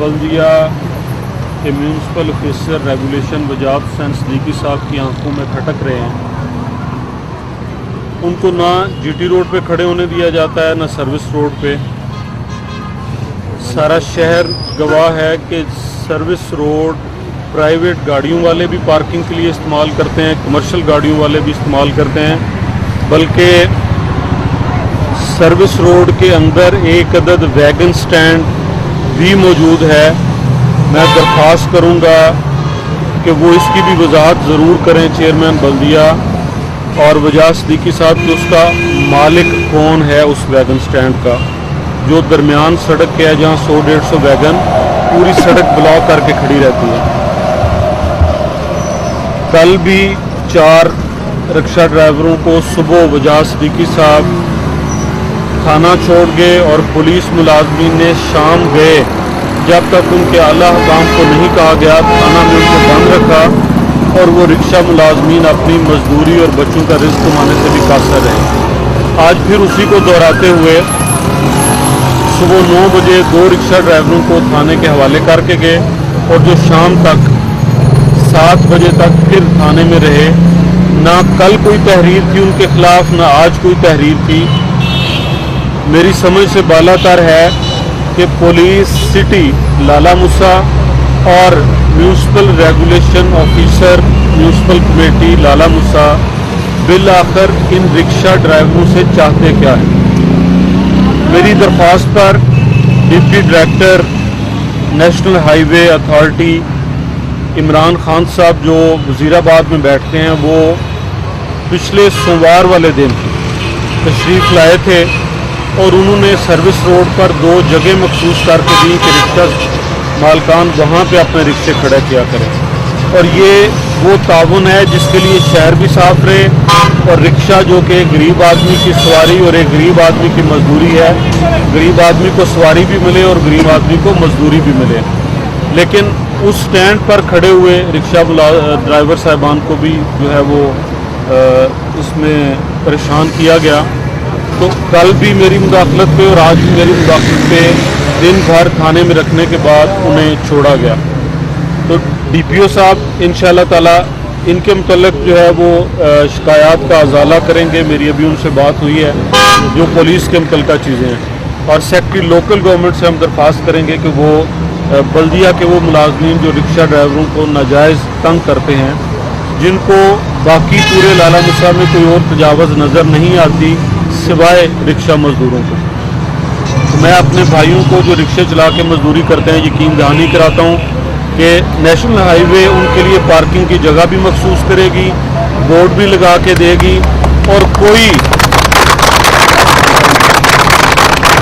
बल्दिया के municipal officer regulation वजाहत हुसैन सिद्दीकी साहब की आंखों में खटक रहे हैं। उनको ना जीटी रोड पे खड़े होने दिया जाता है, ना सर्विस रोड पे। सारा शहर गवाह है कि सर्विस रोड प्राइवेट गाड़ियों वाले भी पार्किंग के लिए इस्तेमाल करते हैं, कमर्शियल गाड़ियों वाले भी इस्तेमाल करते हैं, बल्कि सर्विस रोड के अंदर एक अदद वैगन स्टैंड भी मौजूद है। मैं दरख्वास्त करूंगा कि वो इसकी भी वजाहत ज़रूर करें चेयरमैन बल्दिया और वजाहत सिद्दीकी साहब कि उसका मालिक कौन है उस वैगन स्टैंड का, जो दरमियान सड़क के है जहाँ 100-150 वैगन पूरी सड़क ब्लॉक करके खड़ी रहती है। कल भी 4 रिक्शा ड्राइवरों को सुबह वजाहत सिद्दीकी साहब थाना छोड़ गए और पुलिस मुलाजमीन ने शाम गए, जब तक उनके आला हुकाम को नहीं कहा गया थाना में उनको बंद रखा और वो रिक्शा मुलाजमीन अपनी मजदूरी और बच्चों का रिस्क कमाने से भी कासर रहे। आज फिर उसी को दोहराते हुए सुबह 9 बजे 2 रिक्शा ड्राइवरों को थाने के हवाले करके गए और जो शाम तक 7 बजे तक फिर थाने में रहे। ना कल कोई तहरीर थी उनके खिलाफ, ना आज कोई तहरीर थी। मेरी समझ से बालातर है कि पुलिस सिटी लाला मूसा और municipal regulation officer municipal committee Lala Musa बिल आखिर इन रिक्शा ड्राइवरों से चाहते क्या है। मेरी दरख्वास्त पर deputy director national highway authority Imran Khan साहब जो वज़ीराबाद में बैठते हैं, वो पिछले सोमवार वाले दिन तशरीफ़ लाए थे और उन्होंने सर्विस रोड पर 2 जगह मखसूस करके दी कि रिक्शा मालकान वहाँ पे अपने रिक्शे खड़े किया करें। और ये वो ताउन है जिसके लिए शहर भी साफ रहे और रिक्शा जो कि एक गरीब आदमी की सवारी और एक गरीब आदमी की मजदूरी है, गरीब आदमी को सवारी भी मिले और गरीब आदमी को मजदूरी भी मिले। लेकिन उस स्टैंड पर खड़े हुए रिक्शा ड्राइवर साहिबान को भी जो है वो इसमें परेशान किया गया। तो कल भी मेरी मुदाखलत पे और आज भी मेरी मुदाखलत पे दिन भर थाने में रखने के बाद उन्हें छोड़ा गया। तो डीपीओ साहब इंशाअल्लाह ताला इनके मुतल्लिक जो है वो शिकायत का अजाला करेंगे। मेरी अभी उनसे बात हुई है जो पुलिस के मुतल्लिका चीज़ें हैं। और सेक्रेटरी लोकल गवर्नमेंट से हम दरख्वास्त करेंगे कि वो बल्दिया के वो मुलाजमीन जो रिक्शा ड्राइवरों को नाजायज़ तंग करते हैं, जिनको बाकी पूरे लाला मूसा में कोई और तजावज़ नज़र नहीं आती सिवाय रिक्शा मजदूरों को। तो मैं अपने भाइयों को जो रिक्शे चला के मजदूरी करते हैं यकीन दहानी कराता हूँ कि नेशनल हाईवे उनके लिए पार्किंग की जगह भी मखसूस करेगी, बोर्ड भी लगा के देगी और कोई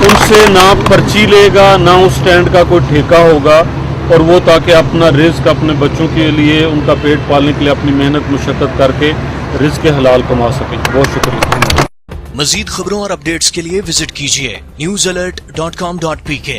उनसे ना पर्ची लेगा ना उस स्टैंड का कोई ठेका होगा, और वो ताकि अपना रिस्क अपने बच्चों के लिए उनका पेट पालने के लिए अपनी मेहनत मुशक्कत करके रिस्क हलाल कमा सकें। बहुत शुक्रिया। मज़ीद खबरों और अपडेट्स के लिए विजिट कीजिए newsalert.com.pk।